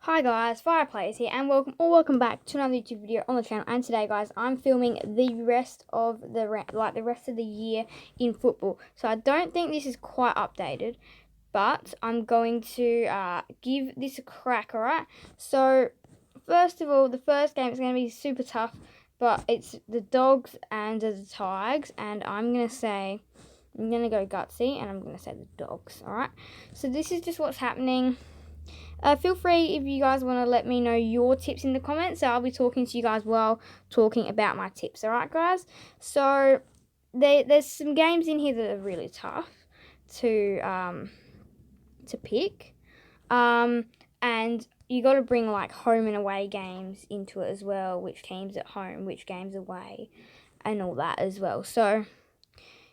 Hi guys, Fireplace here, and welcome back to another YouTube video on the channel. And today, guys, I'm filming the rest of the rest of the year in football. So I don't think this is quite updated, but I'm going to give this a crack. All right. So first of all, the first game is going to be super tough, but it's the Dogs and the Tigers, and I'm going to go gutsy, and I'm going to say the Dogs. All right. So this is just what's happening. Feel free if you guys want to let me know your tips in the comments. So I'll be talking to you guys while talking about my tips. Alright, guys? So there's some games in here that are really tough to pick. And you got to bring like home and away games into it as well. Which team's at home, which game's away, and all that as well. So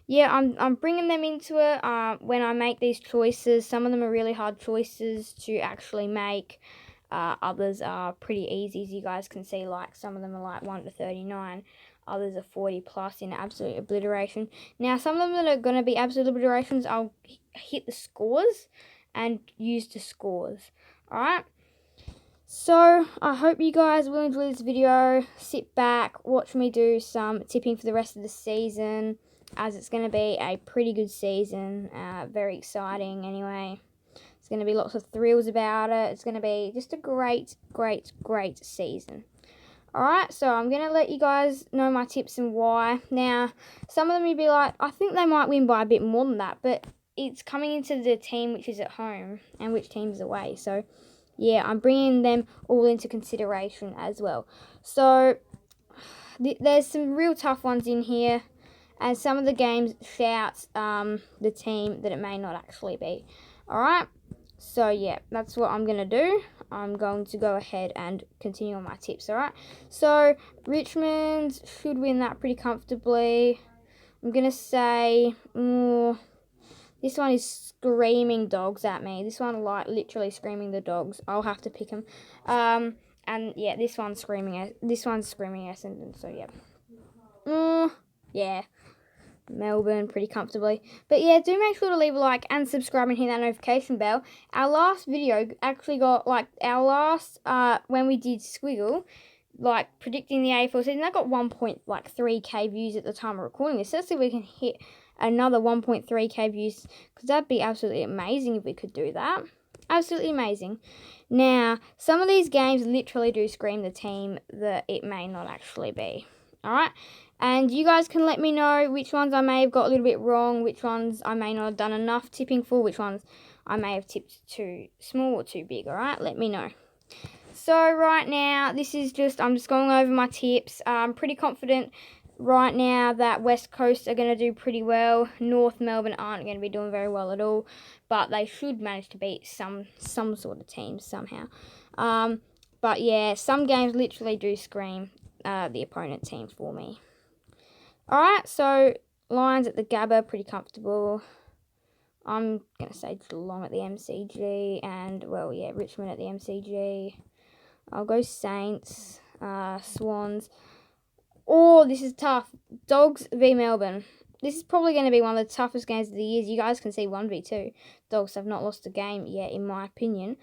yeah, I'm bringing them into it when I make these choices. Some of them are really hard choices to actually make. Others are pretty easy, as you guys can see. Like, some of them are like 1 to 39. Others are 40 plus in absolute obliteration. Now, some of them that are going to be absolute obliterations, I'll hit the scores and use the scores. Alright? So, I hope you guys will enjoy this video. Sit back, watch me do some tipping for the rest of the season, as it's going to be a pretty good season. Very exciting anyway. There's going to be lots of thrills about it. It's going to be just a great season. Alright, so I'm going to let you guys know my tips and why. Now, some of them you'll be like, I think they might win by a bit more than that, but it's coming into the team which is at home and which team's away. So, yeah, I'm bringing them all into consideration as well. So, there's some real tough ones in here. And some of the games shout the team that it may not actually be. Alright? So, yeah, that's what I'm going to do. I'm going to go ahead and continue on my tips, alright? So, Richmond should win that pretty comfortably. I'm going to say, this one is screaming Dogs at me. This one, like, literally screaming the Dogs. I'll have to pick them. And, yeah, this one's screaming Essendon, so, yeah. Yeah. Melbourne pretty comfortably. But yeah, do make sure to leave a like and subscribe and hit that notification bell. Our last video actually got, like, when we did Squiggle, like, predicting the AFL season, that got 1.3k views at the time of recording this. So let's see if we can hit another 1.3k views, because that'd be absolutely amazing if we could do that. Absolutely amazing. Now, some of these games literally do scream the team that it may not actually be. Alright? And you guys can let me know which ones I may have got a little bit wrong, which ones I may not have done enough tipping for, which ones I may have tipped too small or too big, alright? Let me know. So right now, I'm just going over my tips. I'm pretty confident right now that West Coast are going to do pretty well. North Melbourne aren't going to be doing very well at all, but they should manage to beat some sort of team somehow. But yeah, some games literally do scream the opponent team for me. Alright, so Lions at the Gabba, pretty comfortable. I'm going to say Geelong at the MCG, and, well, yeah, Richmond at the MCG. I'll go Saints, Swans. Oh, this is tough. Dogs v Melbourne. This is probably going to be one of the toughest games of the year. You guys can see 1v2. Dogs have not lost a game yet, in my opinion.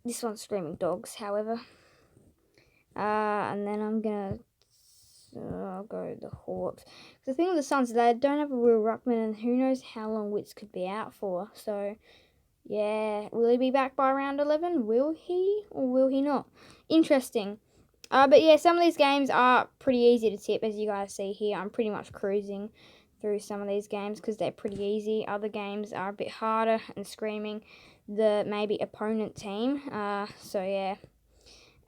This one's screaming Dogs, however. And then I'm going to I'll go the Hawks. The thing with the Suns is they don't have a real ruckman, and who knows how long Witts could be out for. So, yeah. Will he be back by round 11? Will he or will he not? Interesting. But yeah, some of these games are pretty easy to tip, as you guys see here. I'm pretty much cruising through some of these games because they're pretty easy. Other games are a bit harder and screaming the maybe opponent team. So, yeah.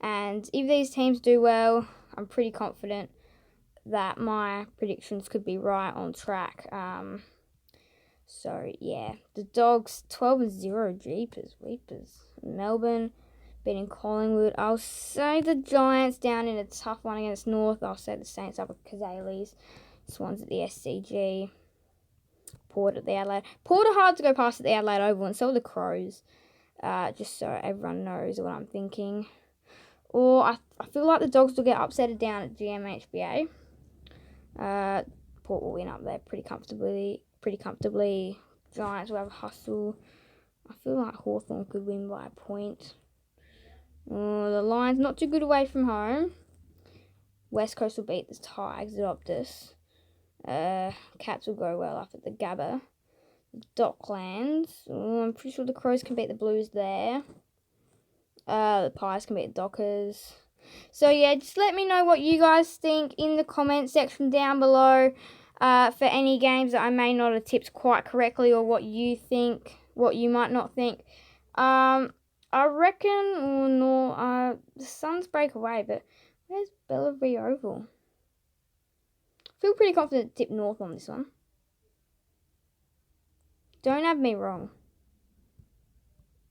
And if these teams do well, I'm pretty confident that my predictions could be right on track. So, yeah. The Dogs, 12-0, jeepers, weepers. Melbourne beating Collingwood. I'll say the Giants down in a tough one against North. I'll say the Saints up at Kazales. Swans at the SCG. Port at the Adelaide. Port are hard to go past at the Adelaide Oval, and so are the Crows. Just so everyone knows what I'm thinking. Or I feel like the Dogs will get upsetted down at GMHBA. Port will win up there pretty comfortably. Giants will have a hustle. I feel like Hawthorn could win by a point. Oh, the Lions not too good away from home. West Coast will beat the Tigers at Optus. Cats will go well up at the Gabba. Docklands. Oh, I'm pretty sure the Crows can beat the Blues there. The Pies can beat the Dockers. So yeah, just let me know what you guys think in the comment section down below. For any games that I may not have tipped quite correctly, or what you think, what you might not think. I reckon, the Suns break away, but where's Bellevue Oval? I feel pretty confident to tip North on this one. Don't have me wrong.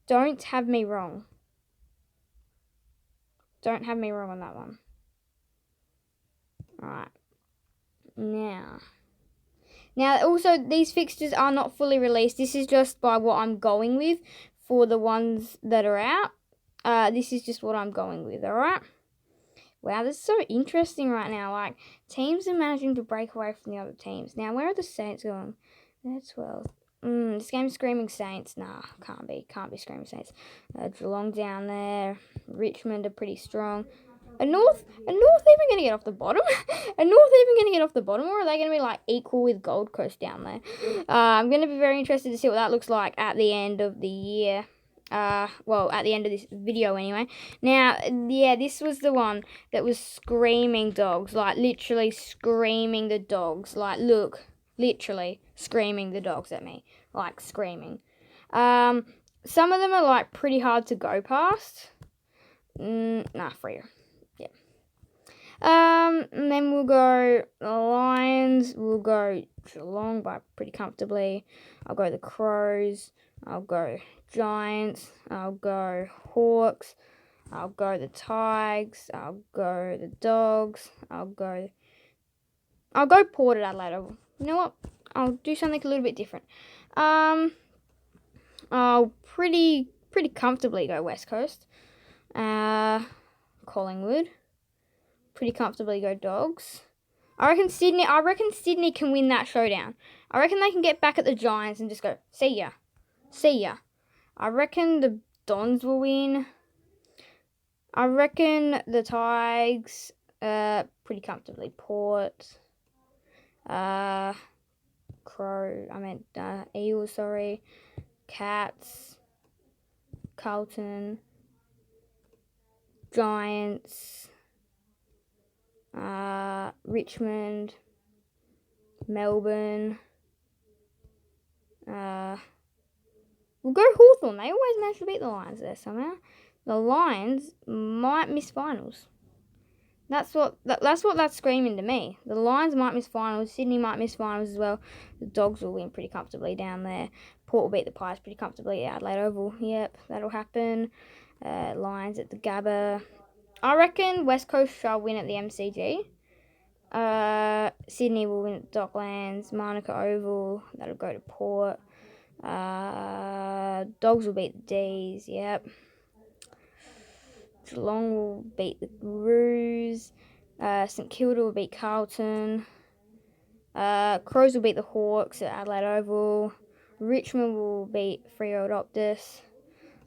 Don't have me wrong. Don't have me wrong on that one. Alright. Now, also, these fixtures are not fully released. This is just by what I'm going with for the ones that are out. This is just what I'm going with, alright? Wow, this is so interesting right now. Like, teams are managing to break away from the other teams. Now, where are the Saints going? They're 12th. This game's Screaming Saints. Nah, can't be Screaming Saints. Geelong down there. Richmond are pretty strong. Are North even going to get off the bottom? Are North even going to get off the bottom, or are they going to be like equal with Gold Coast down there? I'm going to be very interested to see what that looks like at the end of the year. Well, at the end of this video anyway. Now, yeah, this was the one that was screaming dogs, like literally screaming the dogs. Like, look, literally screaming the dogs at me, like screaming. Some of them are like pretty hard to go past. Freer. Yeah. And then we'll go the Lions. We'll go Geelong by pretty comfortably. I'll go the Crows. I'll go Giants. I'll go Hawks. I'll go the Tigers. I'll go the Dogs. I'll go Port at Adelaide. You know what? I'll do something a little bit different. I'll pretty comfortably go West Coast. Collingwood. Pretty comfortably go Dogs. I reckon Sydney can win that showdown. I reckon they can get back at the Giants and just go, see ya. I reckon the Dons will win. I reckon the Tigers, pretty comfortably. Port. Eagles, sorry. Cats. Carlton. Giants. Richmond. Melbourne. We'll go Hawthorn. They always manage to beat the Lions there somehow. The Lions might miss finals. That's what that's screaming to me. The Lions might miss finals. Sydney might miss finals as well. The Dogs will win pretty comfortably down there. Port will beat the Pies pretty comfortably at Adelaide Oval. Yep, that'll happen. Lions at the Gabba. I reckon West Coast shall win at the MCG. Sydney will win at the Docklands. Manuka Oval. That'll go to Port. Dogs will beat the D's. Yep. Geelong will beat the Roos. St Kilda will beat Carlton. Crows will beat the Hawks at Adelaide Oval. Richmond will beat Freo at Optus.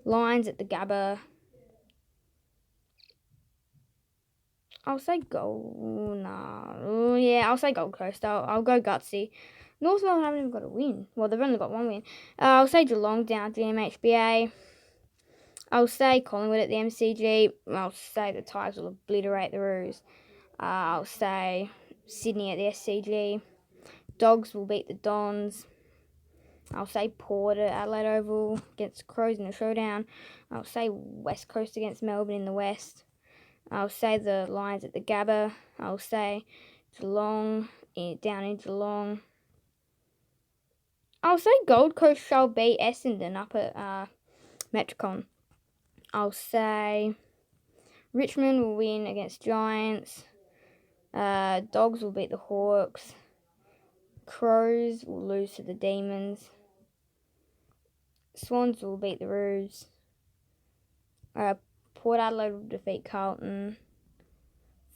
Lions at the Gabba. I'll say Gold. I'll say Gold Coast. I'll go gutsy. North Melbourne haven't even got a win. Well, they've only got one win. I'll say Geelong down at the MHBA. I'll say Collingwood at the MCG. I'll say the Tigers will obliterate the Roos. I'll say Sydney at the SCG. Dogs will beat the Dons. I'll say Port at Adelaide Oval against Crows in the showdown. I'll say West Coast against Melbourne in the West. I'll say the Lions at the Gabba. I'll say Geelong down in Geelong. I'll say Gold Coast shall beat Essendon up at Metricon. I'll say Richmond will win against Giants. Dogs will beat the Hawks. Crows will lose to the Demons. Swans will beat the Roos. Port Adelaide will defeat Carlton.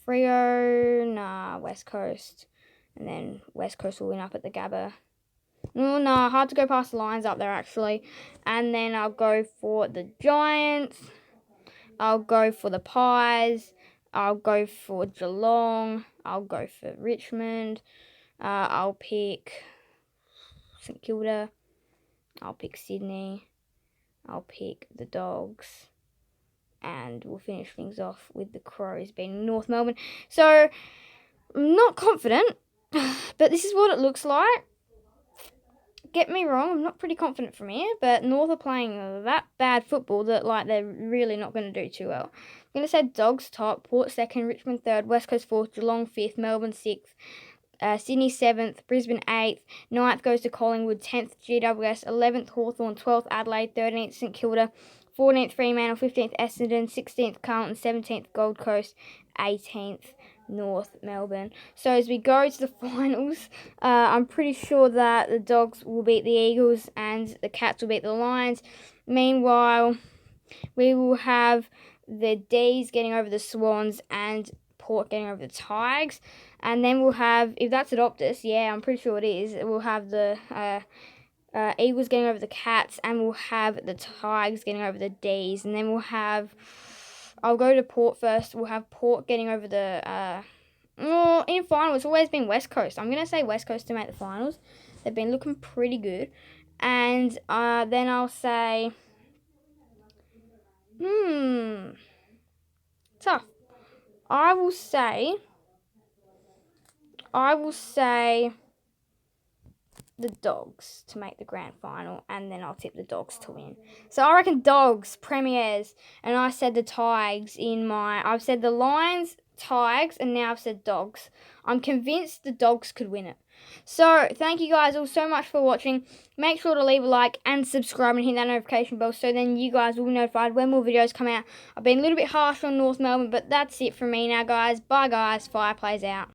Freo, West Coast. And then West Coast will win up at the Gabba. Oh, no, hard to go past the Lions up there, actually. And then I'll go for the Giants. I'll go for the Pies. I'll go for Geelong. I'll go for Richmond. I'll pick St Kilda. I'll pick Sydney. I'll pick the Dogs. And we'll finish things off with the Crows being North Melbourne. So, I'm not confident, but this is what it looks like. Get me wrong, I'm not pretty confident from here, but North are playing that bad football that they're really not going to do too well. I'm going to say Dogs top, Port second, Richmond third, West Coast fourth, Geelong fifth, Melbourne sixth, Sydney 7th, Brisbane 8th, 9th goes to Collingwood, 10th GWS, 11th Hawthorn, 12th Adelaide, 13th St Kilda, 14th Fremantle, 15th Essendon, 16th Carlton, 17th Gold Coast, 18th North Melbourne. So as we go to the finals, I'm pretty sure that the Dogs will beat the Eagles and the Cats will beat the Lions. Meanwhile, we will have the D's getting over the Swans and Port getting over the Tigers. And then we'll have, if that's at Optus, yeah, I'm pretty sure it is, we'll have the Eagles getting over the Cats, and we'll have the Tigers getting over the D's. And then we'll have, I'll go to Port first, we'll have Port getting over the, in final, it's always been West Coast. I'm going to say West Coast to make the finals. They've been looking pretty good. And then I'll say, tough. I will say the Dogs to make the grand final, and then I'll tip the Dogs to win. So I reckon Dogs, Premiers, and I said the Tigers I've said the Lions, Tigers, and now I've said Dogs. I'm convinced the Dogs could win it. So, thank you guys all so much for watching. Make sure to leave a like and subscribe and hit that notification bell so then you guys will be notified when more videos come out. I've been a little bit harsh on North Melbourne, but that's it from me now, guys. Bye, guys. Fire plays out.